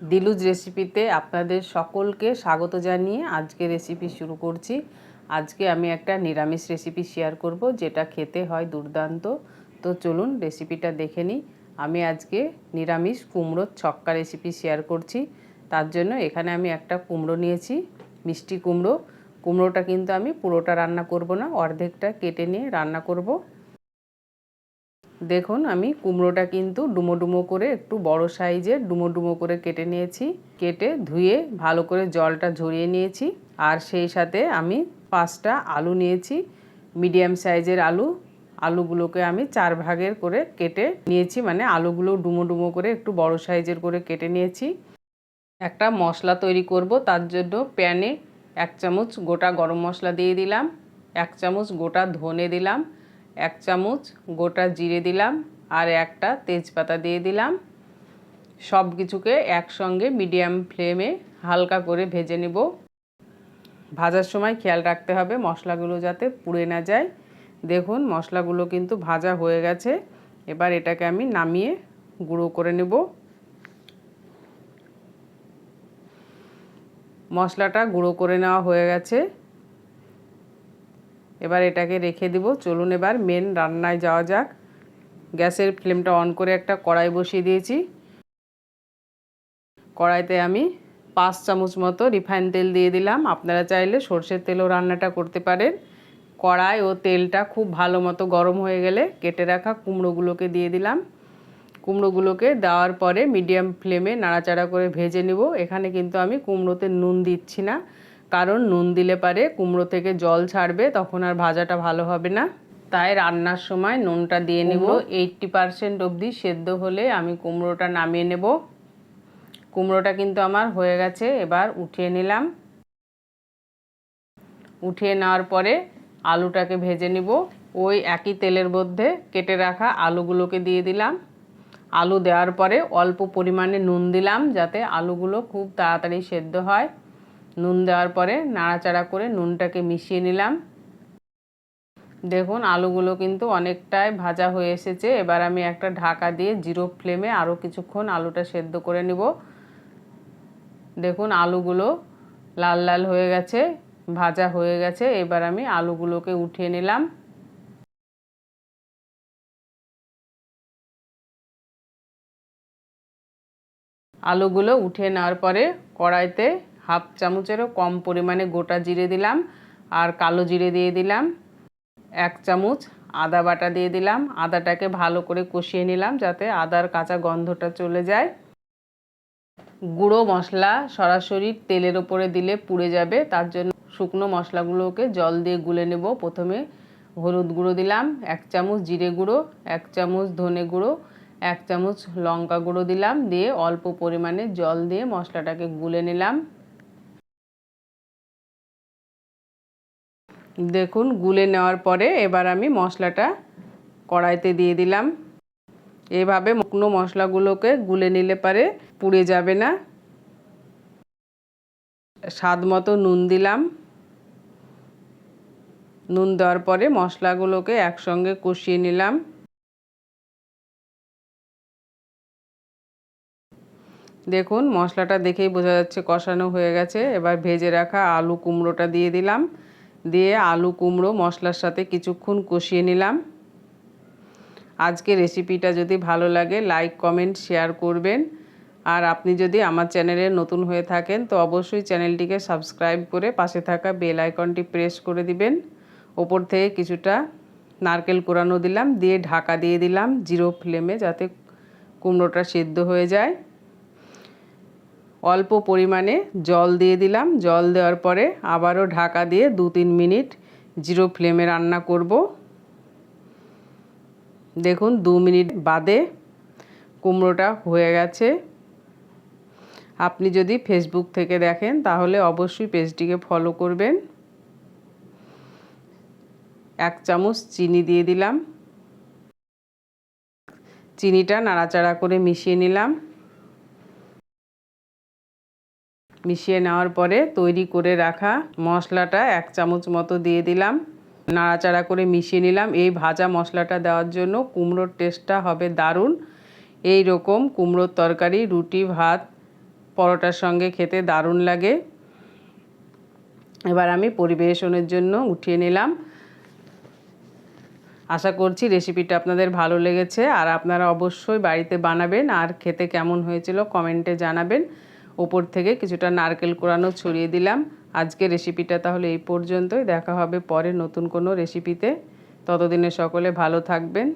দিলুজ রেসিপিতে আপনাদের সকলকে স্বাগত জানিয়ে আজকে রেসিপি শুরু করছি। আজকে আমি একটা নিরামিষ রেসিপি শেয়ার করব, যেটা খেতে হয় দুর্দান্ত। তো চলুন রেসিপিটা দেখে নিই। আমি আজকে নিরামিষ কুমড়োর ছক্কা রেসিপি শেয়ার করছি। তার জন্য এখানে আমি একটা কুমড়ো নিয়েছি, মিষ্টি কুমড়ো। কুমড়োটা কিন্তু আমি পুরোটা রান্না করব না, অর্ধেকটা কেটে নিয়ে রান্না করব। দেখুন আমি কুমড়োটা কিন্তু ডুমো ডুমো করে, একটু বড় সাইজের ডুমো ডুমো করে কেটে নিয়েছি। কেটে ধুয়ে ভালো করে জলটা ঝরিয়ে নিয়েছি। আর সেই সাথে আমি 5টা আলু নিয়েছি, মিডিয়াম সাইজের আলু। আলুগুলোকে আমি 4 ভাগের করে কেটে নিয়েছি, মানে আলুগুলো ডুমো ডুমো করে একটু বড় সাইজের করে কেটে নিয়েছি। একটা মশলা তৈরি করব, তার জন্য প্যানে 1 চামচ গোটা গরম মশলা দিয়ে দিলাম, 1 চামচ গোটা ধনে দিলাম, 1 চামচ গোটা জিরে দিলাম, আর একটা তেজপাতা দিয়ে দিলাম। সব কিছুকে একসঙ্গে মিডিয়াম ফ্লেমে হালকা করে ভেজে নেব। ভাজার সময় খেয়াল রাখতে হবে মশলাগুলো যাতে পুড়ে না যায়। দেখুন মশলাগুলো কিন্তু ভাজা হয়ে গেছে। এবার এটাকে আমি নামিয়ে গুঁড়ো করে নেব। মশলাটা গুঁড়ো করে নেওয়া হয়ে গেছে। এবার এটাকে রেখে দিব। চলুন এবার মেন রান্নায় যাওয়া যাক। গ্যাসের ফ্লেমটা অন করে একটা কড়াই বসিয়ে দিয়েছি। কড়াইতে আমি 5 চামচ মতো রিফাইন তেল দিয়ে দিলাম। আপনারা চাইলে সর্ষের তেলও রান্নাটা করতে পারেন। কড়াই ও তেলটা খুব ভালো মতো গরম হয়ে গেলে কেটে রাখা কুমড়োগুলোকে দিয়ে দিলাম। কুমড়োগুলোকে দেওয়ার পরে মিডিয়াম ফ্লেমে নাড়াচাড়া করে ভেজে নেব। এখানে কিন্তু আমি কুমড়োতে নুন দিচ্ছি না, কারণ নুন দিলে পারে কুমড়ো থেকে জল ছাড়বে, তখন আর ভাজাটা ভালো হবে না। তাই রান্নার সময় নুনটা দিয়ে নেব। 80% অবধি সেদ্ধ হলে আমি কুমড়োটা নামিয়ে নেব। কুমড়োটা কিন্তু আমার হয়ে গেছে। এবার উঠিয়ে নিলাম। উঠিয়ে নেওয়ার পরে আলুটাকে ভেজে নিব। ওই একই তেলের মধ্যে কেটে রাখা আলুগুলোকে দিয়ে দিলাম। আলু দেওয়ার পরে অল্প পরিমাণে নুন দিলাম, যাতে আলুগুলো খুব তাড়াতাড়ি সেদ্ধ হয়। নুন দেওয়ার পরে নাড়াচাড়া করে নুনটাকে মিশিয়ে নিলাম। দেখুন আলুগুলো কিন্তু অনেকটাই ভাজা হয়ে এসেছে। এবার আমি একটা ঢাকা দিয়ে 0 ফ্লেমে আরও কিছুক্ষণ আলুটা সেদ্ধ করে নিব। দেখুন আলুগুলো লাল লাল হয়ে গেছে, ভাজা হয়ে গেছে। এবার আমি আলুগুলোকে উঠিয়ে নিলাম। আলুগুলো উঠিয়ে নেওয়ার পরে কড়াইতে 1/2 চামচেরও কম পরিমাণে গোটা জিরে দিলাম, আর কালো জিরে দিয়ে দিলাম। 1 চামচ আদা বাটা দিয়ে দিলাম। আদাটাকে ভালো করে কষিয়ে নিলাম, যাতে আদার কাঁচা গন্ধটা চলে যায়। গুঁড়ো মশলা সরাসরি তেলের ওপরে দিলে পুড়ে যাবে, তার জন্য শুকনো মশলাগুলোকে জল দিয়ে গুলে নেব। প্রথমে হলুদ গুঁড়ো দিলাম, 1 চামচ জিরে গুঁড়ো, 1 চামচ ধনে গুঁড়ো, 1 চামচ লঙ্কা গুঁড়ো দিলাম। দিয়ে অল্প পরিমাণে জল দিয়ে মশলাটাকে গুলে নিলাম। দেখুন গুলে নেওয়ার পরে এবার আমি মশলাটা কড়াইতে দিয়ে দিলাম। এভাবে শুকনো মশলাগুলোকে গুলে নিলে পারে পুড়ে যাবে না। স্বাদ মতো নুন দিলাম। নুন দেওয়ার পরে মশলাগুলোকে একসঙ্গে কষিয়ে নিলাম। দেখুন মশলাটা দেখেই বোঝা যাচ্ছে কষানো হয়ে গেছে। এবার ভেজে রাখা আলু কুমড়োটা দিয়ে দিলাম। দিয়ে আলু কুমড়ো মশলার সাথে কিছুক্ষণ কষিয়ে নিলাম। আজকে রেসিপিটা যদি ভালো লাগে লাইক কমেন্ট শেয়ার করবেন। আর আপনি যদি আমার চ্যানেলে নতুন হয়ে থাকেন তো অবশ্যই চ্যানেলটিকে সাবস্ক্রাইব করে পাশে থাকা বেল আইকনটি প্রেস করে দিবেন। ওপর থেকে কিছুটা নারকেল কোরানো দিলাম, দিয়ে ঢাকা দিয়ে দিলাম 0 ফ্লেমে, যাতে কুমড়োটা সেদ্ধ হয়ে যায়। অল্প পরিমাণে জল দিয়ে দিলাম। জল দেওয়ার পরে আবারও ঢাকা দিয়ে 2-3 মিনিট 0 ফ্লেমে রান্না করব। দেখুন 2 মিনিট বাদে কুমড়োটা হয়ে গেছে। আপনি যদি ফেসবুক থেকে দেখেন তাহলে অবশ্যই পেজটিকে ফলো করবেন। 1 চামচ চিনি দিয়ে দিলাম। চিনিটা নাড়াচাড়া করে মিশিয়ে নিলাম। মিশিয়ে নেওয়ার পরে তৈরি করে রাখা মশলাটা 1 চামচ মতো দিয়ে দিলাম। নাড়াচাড়া করে মিশিয়ে নিলাম। এই ভাজা মশলাটা দেওয়ার জন্য কুমড়োর টেস্টটা হবে দারুণ। এই রকম কুমড়োর তরকারি রুটি, ভাত, পরোটার সঙ্গে খেতে দারুণ লাগে। এবার আমি পরিবেশনের জন্য উঠিয়ে নিলাম। আশা করছি রেসিপিটা আপনাদের ভালো লেগেছে, আর আপনারা অবশ্যই বাড়িতে বানাবেন, আর খেতে কেমন হয়েছিল কমেন্টে জানাবেন। ওপর থেকে কিছুটা নারকেল কোড়ানো ছড়িয়ে দিলাম। আজকে রেসিপিটা তাহলে এই পর্যন্তই। দেখা হবে পরে নতুন কোনো রেসিপিতে। ততদিনে সকলে ভালো থাকবেন।